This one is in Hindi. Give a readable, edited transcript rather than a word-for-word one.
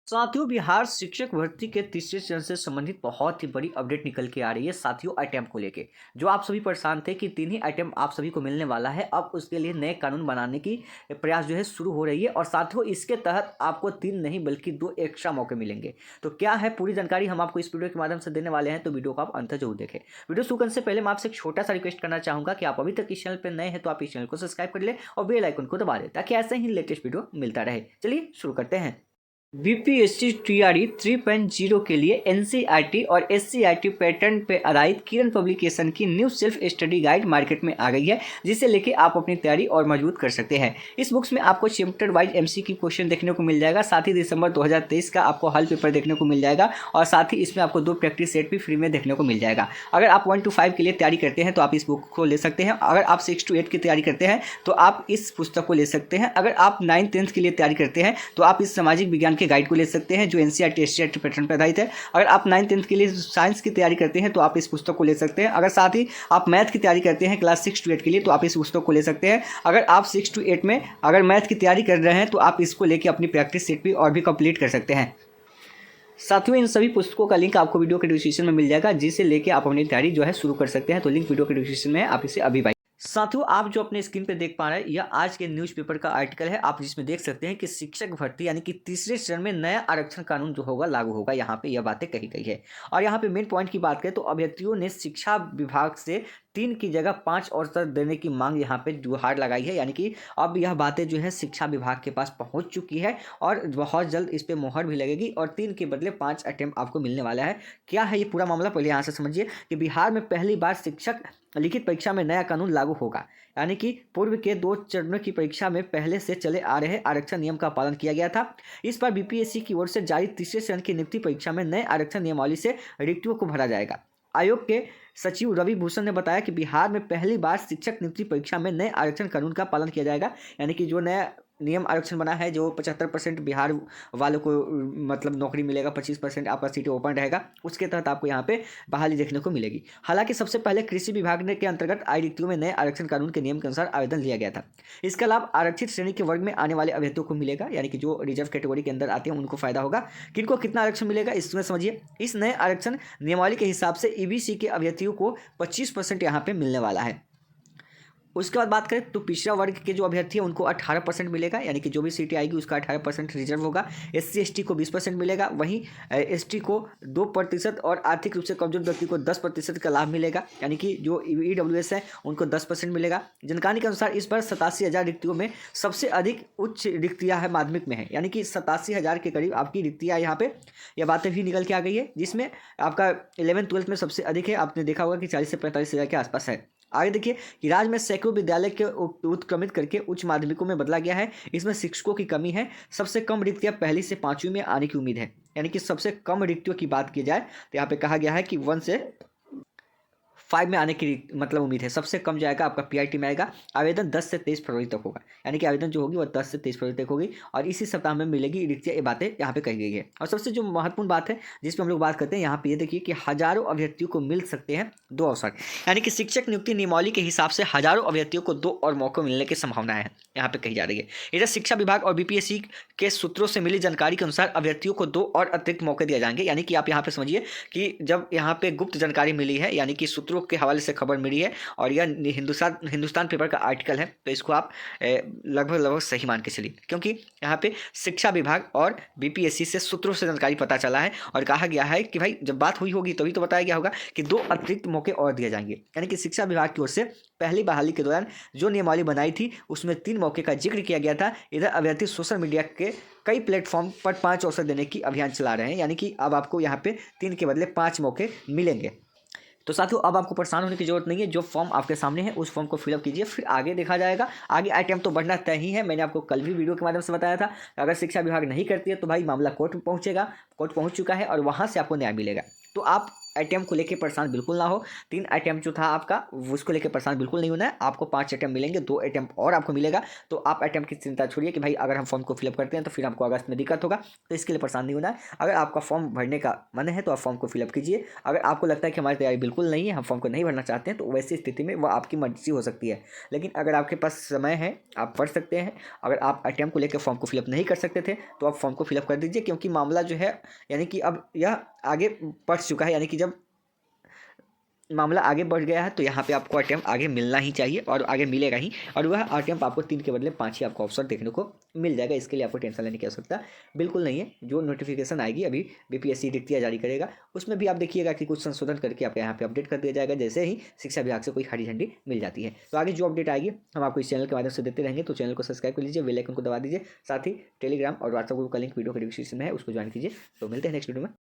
साथियों, बिहार शिक्षक भर्ती के तीसरे चरण से संबंधित बहुत ही बड़ी अपडेट निकल के आ रही है साथियों आइटम को लेके। जो आप सभी परेशान थे कि 3 ही आइटम आप सभी को मिलने वाला है, अब उसके लिए नए कानून बनाने की प्रयास जो है शुरू हो रही है और साथियों इसके तहत आपको 3 नहीं बल्कि 2 एक्स्ट्रा मौके मिलेंगे। तो क्या है पूरी जानकारी हम आपको इस वीडियो के माध्यम से देने वाले हैं, तो वीडियो को आप अंत तक जरूर देखें। वीडियो शुरू करने से पहले मैं आपसे एक छोटा सा रिक्वेस्ट करना चाहूंगा कि आप अभी तक इस चैनल पर नए हैं तो आप इस चैनल को सब्सक्राइब कर ले और बेल आइकन को दबा दें ताकि ऐसे ही लेटेस्ट वीडियो मिलता रहे। चलिए शुरू करते हैं। बीपीएससी टीआरई 3.0 के लिए एनसीईआरटी और एससीईआरटी पैटर्न पर आधारित किरण पब्लिकेशन की new self study guide market में आ गई है, जिसे लेके आप अपनी तैयारी और मजबूत कर सकते हैं। इस बुक्स में आपको चैप्टर वाइज एमसीक्यू क्वेश्चन देखने को मिल जाएगा, साथ ही दिसंबर 2023 का आपको हल पेपर देखने को मिल जाएगा और साथ ही इसमें आपको 2 प्रैक्टिस सेट भी फ्री में देखने को मिल जाएगा। अगर आप 1 to 5 के लिए तैयारी करते हैं तो आप इस बुक को ले सकते हैं। अगर आप 6 to 8 की तैयारी करते हैं तो आप इस पुस्तक को ले सकते हैं। अगर आप 9th-10th के लिए तैयारी करते हैं तो आप इस सामाजिक विज्ञान के गाइड को ले सकते हैं जो एनसीईआरटी एससीईआरटी पैटर्न पर आधारित है। अगर आप 9th-10th के लिए साइंस की तैयारी करते हैं तो आप इस पुस्तक को ले सकते हैं। अगर साथ ही आप मैथ की तैयारी करते हैं क्लास 6 to 8 के लिए तो आप इस पुस्तक को ले सकते हैं। अगर आप 6 to 8 में अगर मैथ की तैयारी कर रहे हैं तो आप इसको लेके अपनी प्रैक्टिस सेट भी और भी कंप्लीट कर सकते हैं। साथियों, इन सभी पुस्तकों का लिंक आपको वीडियो के डिस्क्रिप्शन में मिल जाएगा, जिसे लेके आप अपनी तैयारी जो है शुरू कर सकते हैं। तो लिंक वीडियो के डिस्क्रिप्शन में है, आप इसे अभी साथियों आप जो अपने स्क्रीन पे देख पा रहे हैं यह आज के न्यूज़पेपर का आर्टिकल है, आप जिसमें देख सकते हैं कि शिक्षक भर्ती यानी कि तीसरे चरण में नया आरक्षण कानून जो होगा लागू होगा। यहाँ पे यह बातें कही गई है और यहाँ पे मेन पॉइंट की बात करें तो अभ्यर्थियों ने शिक्षा विभाग से 3 की जगह 5 अवसर देने की मांग यहाँ पे गुहार लगाई है। यानी कि अब यह बातें जो है शिक्षा विभाग के पास पहुँच चुकी है और बहुत जल्द इस पर मोहर भी लगेगी और 3 के बदले 5 अटेम्प्ट आपको मिलने वाला है। क्या है ये पूरा मामला, पहले यहाँ से समझिए कि बिहार में पहली बार शिक्षक लिखित परीक्षा में नया कानून लागू होगा। यानी कि पूर्व के 2 चरणों की परीक्षा में पहले से चले आ रहे आरक्षण नियम का पालन किया गया था। इस बार बीपीएससी की ओर से जारी तीसरे चरण की नियुक्ति परीक्षा में नए आरक्षण नियमावली से रिक्तियों को भरा जाएगा। आयोग के सचिव रवि भूषण ने बताया कि बिहार में पहली बार शिक्षक नियुक्ति परीक्षा में नए आरक्षण कानून का पालन किया जाएगा। यानी कि जो नया नियम आरक्षण बना है, जो 75% बिहार वालों को मतलब नौकरी मिलेगा, 25% आपका सीटें ओपन रहेगा, उसके तहत आपको यहाँ पे बहाली देखने को मिलेगी। हालांकि सबसे पहले कृषि विभाग ने के अंतर्गत आई रिक्तियों में नए आरक्षण कानून के नियम के अनुसार आवेदन लिया गया था। इसका लाभ आरक्षित श्रेणी के वर्ग में आने वाले अभ्यर्थियों को मिलेगा, यानी कि जो रिजर्व कैटेगरी के अंदर आते हैं उनको फायदा होगा। किनको कितना आरक्षण मिलेगा इसमें समझिए। इस नए आरक्षण नियमावली के हिसाब से ईबीसी के अभ्यर्थियों को 25% यहाँ पे मिलने वाला है। उसके बाद बात करें तो पिछड़ा वर्ग के जो अभ्यर्थी हैं उनको 18% मिलेगा, यानी कि जो भी सीटें आएगी उसका 18% रिजर्व होगा। एससी एसटी को 20% मिलेगा, वहीं एसटी को 2% और आर्थिक रूप से कमजोर व्यक्ति को 10% का लाभ मिलेगा, यानी कि जो ईडब्ल्यूएस है उनको 10% मिलेगा। जानकारी के अनुसार इस बार 87,000 रिक्तियों में सबसे अधिक उच्च रिक्तियाँ है माध्यमिक में है, यानी कि 87,000 के करीब आपकी रिक्तियाँ यहाँ पे यह बातें भी निकल के आ गई है, जिसमें आपका 11th-12th में सबसे अधिक है। आपने देखा होगा कि 40 से 45,000 के आसपास है। आगे देखिए कि राज्य में सैकड़ों विद्यालय के उत्क्रमित करके उच्च माध्यमिकों में बदला गया है। इसमें शिक्षकों की कमी है। सबसे कम रिक्तियां पहली से 5वीं में आने की उम्मीद है, यानी कि सबसे कम रिक्तियों की बात की जाए तो यहाँ पे कहा गया है कि 1 से 5 में आने की मतलब उम्मीद है। सबसे कम जाएगा आपका पीआईटी में आएगा। आवेदन 10 से 23 फरवरी तक होगा, यानी कि आवेदन जो होगी वह 10 से 23 फरवरी तक होगी और इसी सप्ताह में मिलेगी रिक्तियाँ। ये बातें यहाँ पे कही गई है और सबसे जो महत्वपूर्ण बात है जिस पर हम लोग बात करते हैं यहाँ पे ये देखिए कि हजारों अभ्यर्थियों को मिल सकते हैं 2 अवसर, यानी कि शिक्षक नियुक्ति नियमावली के हिसाब से हजारों अभ्यर्थियों को 2 और मौके मिलने की संभावना है यहाँ पे कही जा रही है। इधर शिक्षा विभाग और बीपीएससी के सूत्रों से मिली जानकारी के अनुसार अभ्यर्थियों को 2 और अतिरिक्त मौके दिए जाएंगे। यानी कि आप यहाँ पे समझिए कि जब यहाँ पे गुप्त जानकारी मिली है, यानी कि सूत्रों के हवाले से खबर मिली है और यह हिंदुस्तान पेपर का आर्टिकल है, तो इसको आप लगभग सही मान के चलिए, क्योंकि यहाँ पे शिक्षा विभाग और बीपीएससी से सूत्रों से जानकारी पता चला है और कहा गया है कि भाई जब बात हुई होगी तभी तो बताया गया होगा कि 2 अतिरिक्त मौके और दिए जाएंगे। यानी कि शिक्षा विभाग की ओर से पहली बहाली के दौरान जो नियमावली बनाई थी उसमें 3 मौके का जिक्र किया गया था। इधर अभ्यर्थी सोशल मीडिया के कई प्लेटफॉर्म पर 5 अवसर देने की अभियान चला रहे हैं, यानी कि अब आपको यहाँ पे 3 के बदले 5 मौके मिलेंगे। तो साथियों अब आपको परेशान होने की जरूरत नहीं है। जो फॉर्म आपके सामने है उस फॉर्म को फिलअप कीजिए, फिर आगे देखा जाएगा। आगे आइटम तो बढ़ना तय ही है। मैंने आपको कल भी वीडियो के माध्यम से बताया था, अगर शिक्षा विभाग नहीं करती है तो भाई मामला कोर्ट में पहुंचेगा। कोर्ट पहुंच चुका है और वहां से आपको न्याय मिलेगा। तो आप अटेम्प्ट को लेकर परेशान बिल्कुल ना हो। 3 अटेम्प्ट जो था आपका उसको लेकर परेशान बिल्कुल नहीं होना है। आपको 5 अटेम्प्ट मिलेंगे, 2 अटेम्प्ट और आपको मिलेगा। तो आप अटेम्प्ट की चिंता छोड़िए कि भाई अगर हम फॉर्म को फिलअप करते हैं तो फिर हमको अगस्त में दिक्कत होगा, तो इसके लिए परेशान नहीं होना है। अगर आपका फॉर्म भरने का मन है तो आप फॉर्म को फिलअप कीजिए। अगर आपको लगता है कि हमारी तैयारी बिल्कुल नहीं है, हम फॉर्म को नहीं भरना चाहते हैं, तो वैसी स्थिति में वह आपकी मर्जी हो सकती है। लेकिन अगर आपके पास समय है आप पढ़ सकते हैं। अगर आप अटेम्प्ट को लेकर फॉर्म को फिलअप नहीं कर सकते थे तो आप फॉर्म को फिलअप कर दीजिए, क्योंकि मामला जो है यानी कि अब यह आगे बढ़ चुका है। यानी कि जब मामला आगे बढ़ गया है तो यहाँ पे आपको अटेम्प्ट आगे मिलना ही चाहिए और आगे मिलेगा ही। और वह अटेम्प्ट आपको 3 के बदले 5 ही आपको अवसर देखने को मिल जाएगा। इसके लिए आपको टेंशन लेने की आवश्यकता बिल्कुल नहीं है। जो नोटिफिकेशन आएगी अभी बीपीएससी रिक्तियाँ जारी करेगा, उसमें भी आप देखिएगा कि कुछ संशोधन करके आपको यहाँ पे अपडेट कर दिया जाएगा, जैसे ही शिक्षा विभाग से कोई हरी झंडी मिल जाती है। तो आगे जो अपडेट आएगी हम आपको इस चैनल के माध्यम से देते रहेंगे। तो चैनल को सब्सक्राइब कर लीजिए, बेल आइकन को दबा दीजिए, साथ ही टेलीग्राम और व्हाट्सएप ग्रुप का लिंक वीडियो के डिस्क्रिप्शन में है, उसको ज्वाइन कीजिए। तो मिलते हैं नेक्स्ट वीडियो में।